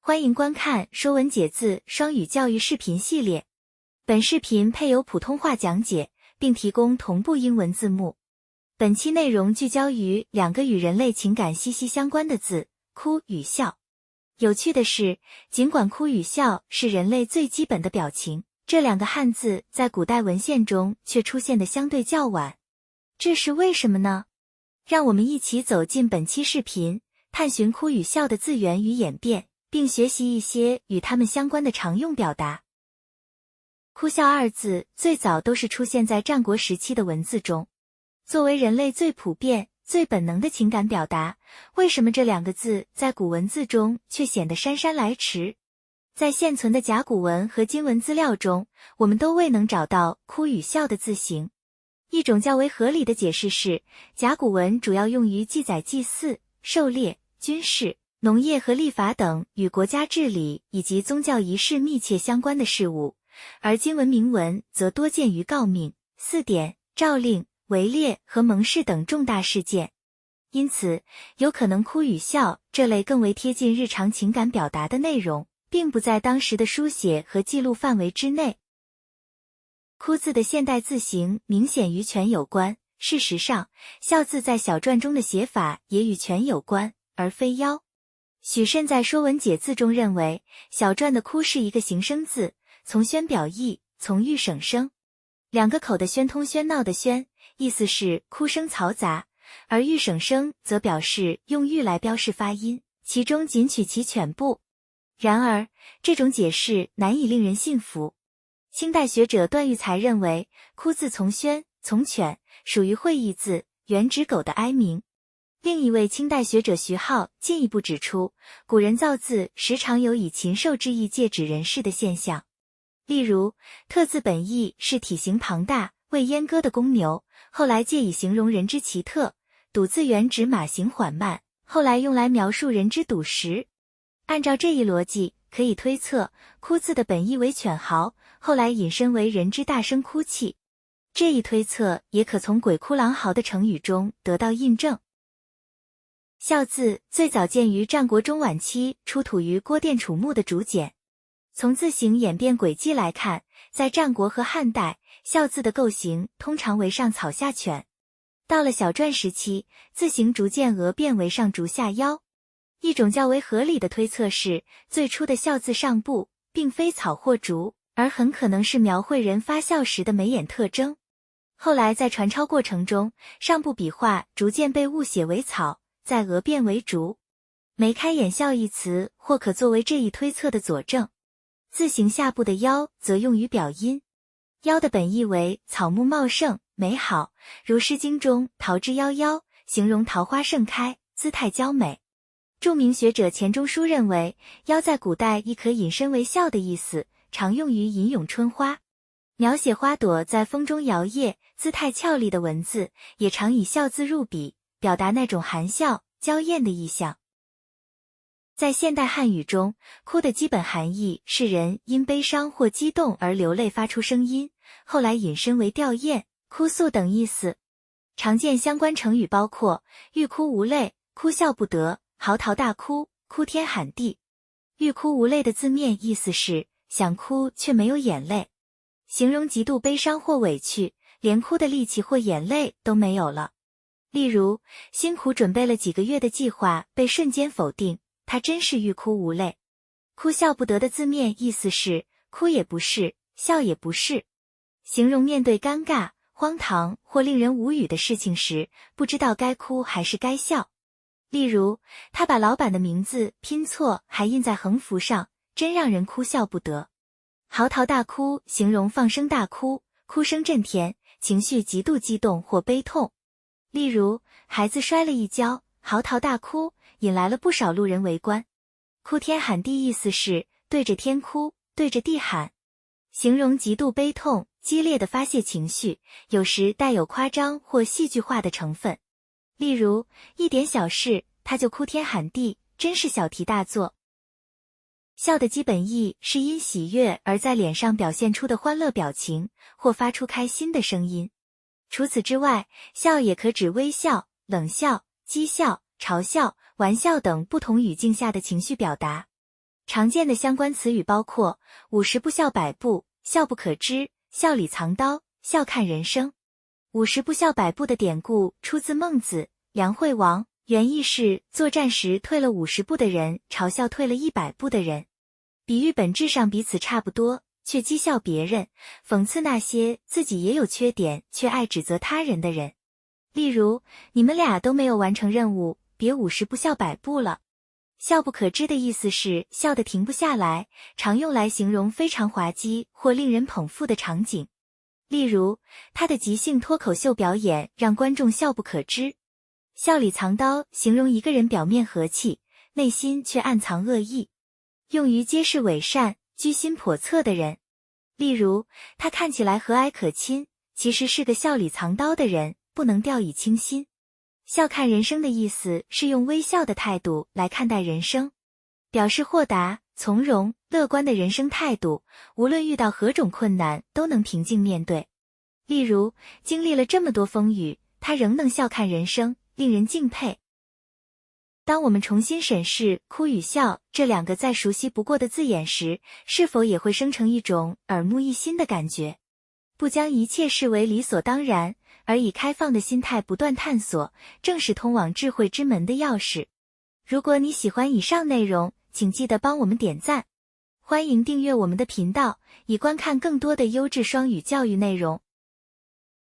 欢迎观看《说文解字》双语教育视频系列。本视频配有普通话讲解，并提供同步英文字幕。本期内容聚焦于两个与人类情感息息相关的字“哭”与“笑”。有趣的是，尽管哭与笑是人类最基本的表情，这两个汉字在古代文献中却出现的相对较晚。这是为什么呢？让我们一起走进本期视频，探寻哭与笑的字源与演变，并学习一些与它们相关的常用表达。哭笑二字最早都是出现在战国时期的文字中。作为人类最普遍、最本能的情感表达，为什么这两个字在古文字中却显得姗姗来迟？在现存的甲骨文和金文资料中，我们都未能找到哭与笑的字形。一种较为合理的解释是，甲骨文主要用于记载祭祀、狩猎、军事、农业和历法等与国家治理以及宗教仪式密切相关的事物，而金文铭文则多见于诰命、祀典、诏令、围猎和盟誓等重大事件。因此，有可能哭与笑这类更为贴近日常情感表达的内容，并不在当时的书写和记录范围之内。哭字的现代字形明显与犬有关，事实上，笑字在小篆中的写法也与犬有关，而非妖。许慎在《说文解字》中认为，小篆的哭是一个形声字，从宣表意，从欲省声。两个口的宣通喧闹的喧，意思是哭声嘈杂，而欲省声则表示用欲来标示发音，其中仅取其犬部。然而，这种解释难以令人信服。清代学者段玉裁认为，哭字从宣，从犬，属于会意字，原指狗的哀鸣。另一位清代学者徐浩进一步指出，古人造字时常有以禽兽之意借指人事的现象。例如，特字本意是体型庞大、为阉割的公牛，后来借以形容人之奇特；笃字原指马行缓慢，后来用来描述人之笃实。按照这一逻辑，可以推测，哭字的本意为犬嚎，后来引申为人之大声哭泣。这一推测也可从鬼哭狼嚎的成语中得到印证。笑字最早见于战国中晚期出土于郭店楚墓的竹简。从字形演变轨迹来看，在战国和汉代，笑字的构型通常为上草下犬。到了小篆时期，字形逐渐鹅变为上竹下腰。一种较为合理的推测是，最初的笑字上部并非草或竹，而很可能是描绘人发笑时的眉眼特征。后来在传抄过程中，上部笔画逐渐被误写为草，再鹅变为竹。眉开眼笑一词或可作为这一推测的佐证。字形下部的腰则用于表音。腰的本意为草木茂盛、美好，如《诗经》中桃之夭夭，形容桃花盛开，姿态娇美。著名学者钱钟书认为，夭在古代亦可引申为笑的意思，常用于吟咏春花。描写花朵在风中摇曳、姿态俏丽的文字，也常以笑字入笔，表达那种含笑、娇艳的意象。在现代汉语中，哭的基本含义是人因悲伤或激动而流泪发出声音，后来引申为吊唁、哭诉等意思。常见相关成语包括欲哭无泪、哭笑不得、嚎啕大哭、哭天喊地。欲哭无泪的字面意思是想哭却没有眼泪，形容极度悲伤或委屈，连哭的力气或眼泪都没有了。例如，辛苦准备了几个月的计划被瞬间否定，他真是欲哭无泪。哭笑不得的字面意思是哭也不是，笑也不是，形容面对尴尬、荒唐或令人无语的事情时，不知道该哭还是该笑。例如，他把老板的名字拼错还印在横幅上，真让人哭笑不得。嚎啕大哭形容放声大哭，哭声震天，情绪极度激动或悲痛。例如，孩子摔了一跤，嚎啕大哭，引来了不少路人围观。哭天喊地意思是对着天哭，对着地喊，形容极度悲痛、激烈的发泄情绪，有时带有夸张或戏剧化的成分。例如，一点小事他就哭天喊地，真是小题大做。笑的基本意是因喜悦而在脸上表现出的欢乐表情，或发出开心的声音。除此之外，笑也可指微笑、冷笑、讥笑、嘲笑、玩笑等不同语境下的情绪表达。常见的相关词语包括50步笑百步、笑不可支、笑里藏刀、笑看人生。50步笑百步的典故出自孟子，梁惠王，原意是作战时退了50步的人嘲笑退了100步的人，比喻本质上彼此差不多，却讥笑别人，讽刺那些自己也有缺点却爱指责他人的人。例如，你们俩都没有完成任务，别50步笑百步了。笑不可支的意思是笑得停不下来，常用来形容非常滑稽或令人捧腹的场景。例如，他的即兴脱口秀表演让观众笑不可支。笑里藏刀形容一个人表面和气，内心却暗藏恶意，用于揭示伪善、居心叵测的人。例如，他看起来和蔼可亲，其实是个笑里藏刀的人，不能掉以轻心。笑看人生的意思是用微笑的态度来看待人生，表示豁达、从容、乐观的人生态度，无论遇到何种困难都能平静面对。例如，经历了这么多风雨，他仍能笑看人生，令人敬佩。当我们重新审视哭与笑这两个再熟悉不过的字眼时，是否也会生成一种耳目一新的感觉？不将一切视为理所当然，而以开放的心态不断探索，正是通往智慧之门的钥匙。如果你喜欢以上内容，请记得帮我们点赞。欢迎订阅我们的频道，以观看更多的优质双语教育内容。